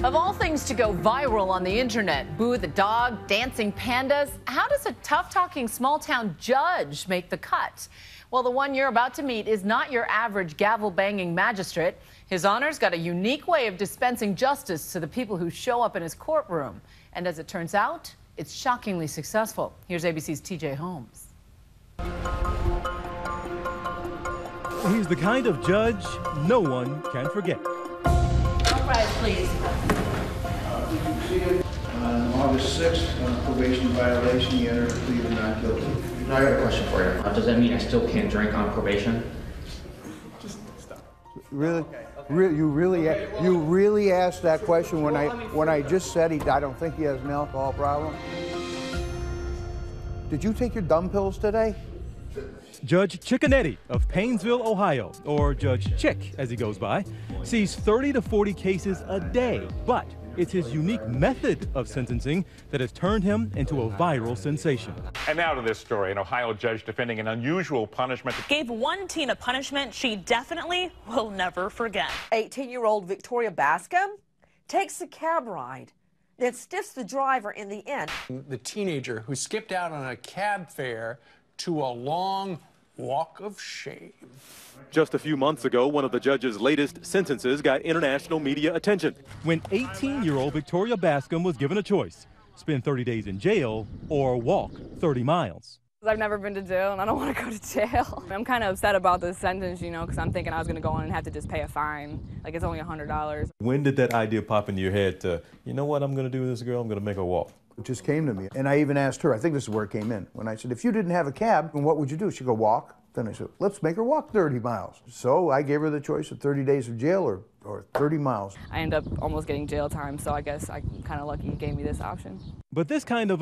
Of all things to go viral on the internet, Boo the dog, dancing pandas, how does a tough-talking small-town judge make the cut? Well, the one you're about to meet is not your average gavel-banging magistrate. His Honor's got a unique way of dispensing justice to the people who show up in his courtroom. And as it turns out, it's shockingly successful. Here's ABC's TJ Holmes. He's the kind of judge no one can forget. All right, please. Did you proceed on August 6th on a probation violation? You entered a plea of not guilty. I got a question for you. Does that mean I still can't drink on probation? Just stop. Really? You really asked that question when I just said I don't think he has an alcohol problem? Did you take your dumb pills today? Judge Chickanetti of Paynesville, Ohio, or Judge Chick as he goes by, sees 30 to 40 cases a day, but it's his unique method of sentencing that has turned him into a viral sensation. And now to this story. An Ohio judge defending an unusual punishment. Gave one teen a punishment she definitely will never forget. 18-year-old Victoria Bascom takes a cab ride, then stiffs the driver in the end. The teenager who skipped out on a cab fare to a long walk of shame. Just a few months ago, one of the judge's latest sentences got international media attention when 18-year-old Victoria Bascom was given a choice: spend 30 days in jail or walk 30 miles. I've never been to jail, and I don't want to go to jail. I'm kind of upset about this sentence, you know, because I'm thinking I was going to go in and have to just pay a fine. Like, it's only $100. When did that idea pop into your head to, you know what I'm going to do with this girl? I'm going to make her walk? It just came to me. And I even asked her, I think this is where it came in, when I said, if you didn't have a cab, what would you do? She'd go, walk. Then I said, let's make her walk 30 miles. So I gave her the choice of 30 days of jail or 30 miles. I ended up almost getting jail time, so I guess I'm kind of lucky he gave me this option. But this kind of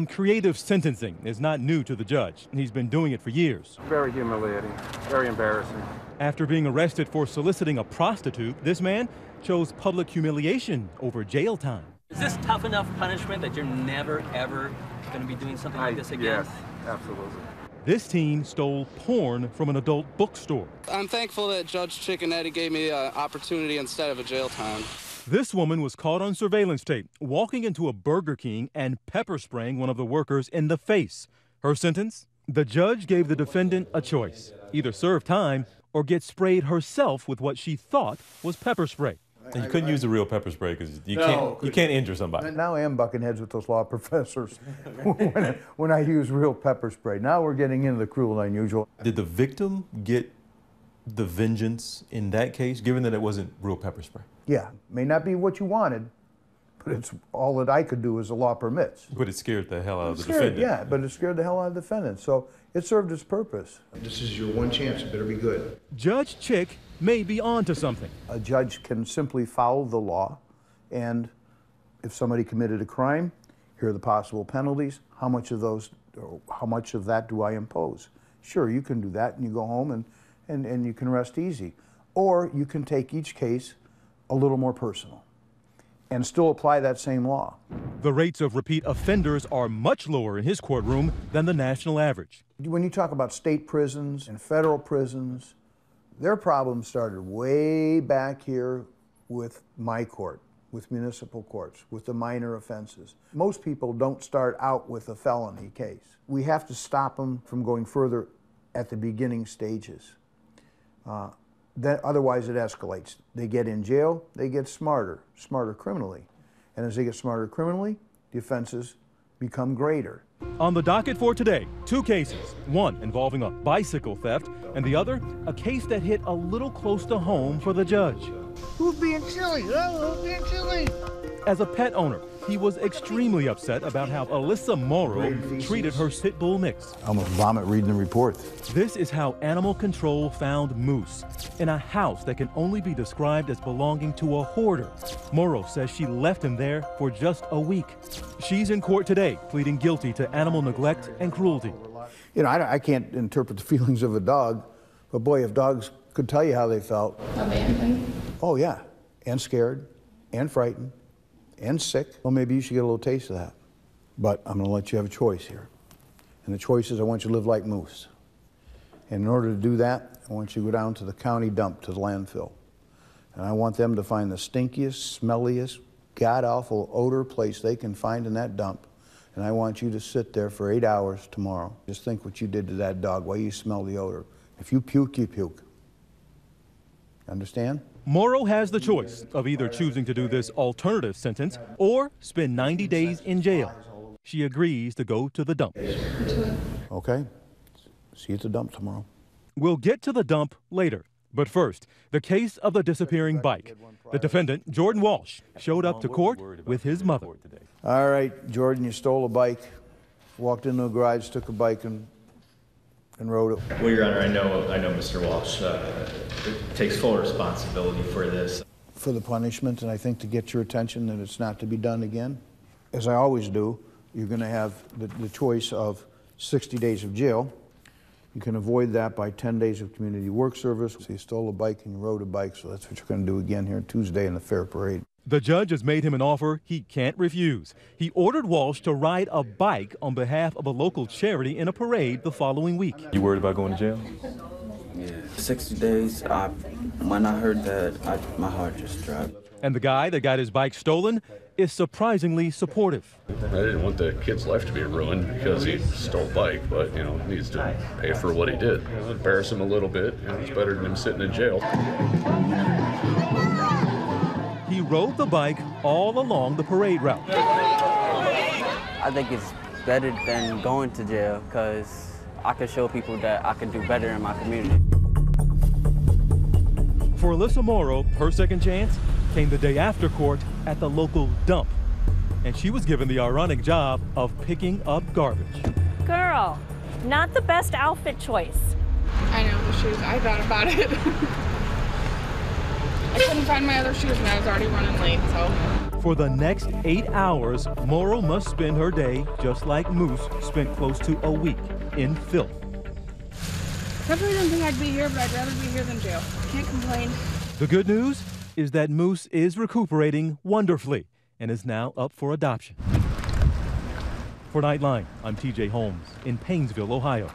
creative sentencing is not new to the judge. He's been doing it for years. Very humiliating, very embarrassing. After being arrested for soliciting a prostitute, this man chose public humiliation over jail time. Is this tough enough punishment that you're never, ever going to be doing something like this again? Yes, absolutely. This teen stole porn from an adult bookstore. I'm thankful that Judge Chickanetti gave me an opportunity instead of a jail time. This woman was caught on surveillance tape walking into a Burger King and pepper spraying one of the workers in the face. Her sentence? The judge gave the defendant a choice: either serve time or get sprayed herself with what she thought was pepper spray. And you couldn't use the real pepper spray because you can't injure somebody. And now I am bucking heads with those law professors when I use real pepper spray. Now we're getting into the cruel and unusual. Did the victim get the vengeance in that case, given that it wasn't real pepper spray? Yeah, may not be what you wanted, but it's all that I could do as the law permits. But it scared the hell out of the defendant. Yeah, but it scared the hell out of the defendant. So it served its purpose. This is your one chance. It better be good. Judge Chick may be onto something. A judge can simply follow the law, and if somebody committed a crime, here are the possible penalties. How much of that do I impose? Sure, you can do that, and you go home and you can rest easy. Or you can take each case a little more personal and still apply that same law. The rates of repeat offenders are much lower in his courtroom than the national average. When you talk about state prisons and federal prisons, their problem started way back here with my court, with municipal courts, with the minor offenses. Most people don't start out with a felony case. We have to stop them from going further at the beginning stages. Otherwise it escalates. They get in jail, they get smarter criminally. And as they get smarter criminally, the offenses become greater. On the docket for today, two cases, one involving a bicycle theft and the other a case that hit a little close to home for the judge. Who's being silly? Oh, who's being silly? As a pet owner, he was extremely upset about how Alyssa Morrow treated her pit bull mix. I almost vomit reading the report. This is how animal control found Moose in a house that can only be described as belonging to a hoarder. Morrow says she left him there for just a week. She's in court today, pleading guilty to animal neglect and cruelty. You know, I can't interpret the feelings of a dog, but boy, if dogs could tell you how they felt. Abandoned? Oh yeah, and scared, and frightened, and sick. Well, maybe you should get a little taste of that. But I'm gonna let you have a choice here. And the choice is I want you to live like Moose. And in order to do that, I want you to go down to the county dump, to the landfill. And I want them to find the stinkiest, smelliest god-awful odor place they can find in that dump, and I want you to sit there for 8 hours tomorrow. Just think what you did to that dog while you smell the odor. If you puke, you puke. Understand? Morrow has the choice of either choosing to do this alternative sentence or spend 90 days in jail. She agrees to go to the dump. Okay. See you at the dump tomorrow. We'll get to the dump later. But first, the case of the disappearing bike. The defendant, Jordan Walsh, showed up to court with his mother. All right, Jordan, you stole a bike, walked into a garage, took a bike, and rode it. Well, Your Honor, I know Mr. Walsh takes full responsibility for this. For the punishment, and I think to get your attention that it's not to be done again. As I always do, you're going to have the choice of 60 days of jail. You can avoid that by 10 days of community work service. So you stole a bike and you rode a bike, so that's what you're going to do again here Tuesday in the Fair Parade. The judge has made him an offer he can't refuse. He ordered Walsh to ride a bike on behalf of a local charity in a parade the following week. You worried about going to jail? Yeah, 60 days. When I heard that, my heart just dropped. And the guy that got his bike stolen is surprisingly supportive. I didn't want the kid's life to be ruined because he stole a bike, but, he needs to pay for what he did. Embarrass him a little bit. It's better than him sitting in jail. He rode the bike all along the parade route. I think it's better than going to jail because I can show people that I can do better in my community. For Alyssa Morrow, her second chance came the day after court at the local dump. And she was given the ironic job of picking up garbage. Girl, not the best outfit choice. I know, the shoes. I thought about it. I couldn't find my other shoes and I was already running late, so. For the next 8 hours, Morrow must spend her day just like Moose spent close to a week in filth. Definitely didn't think I'd be here, but I'd rather be here than jail. Can't complain. The good news is that Moose is recuperating wonderfully and is now up for adoption. For Nightline, I'm TJ Holmes in Painesville, Ohio.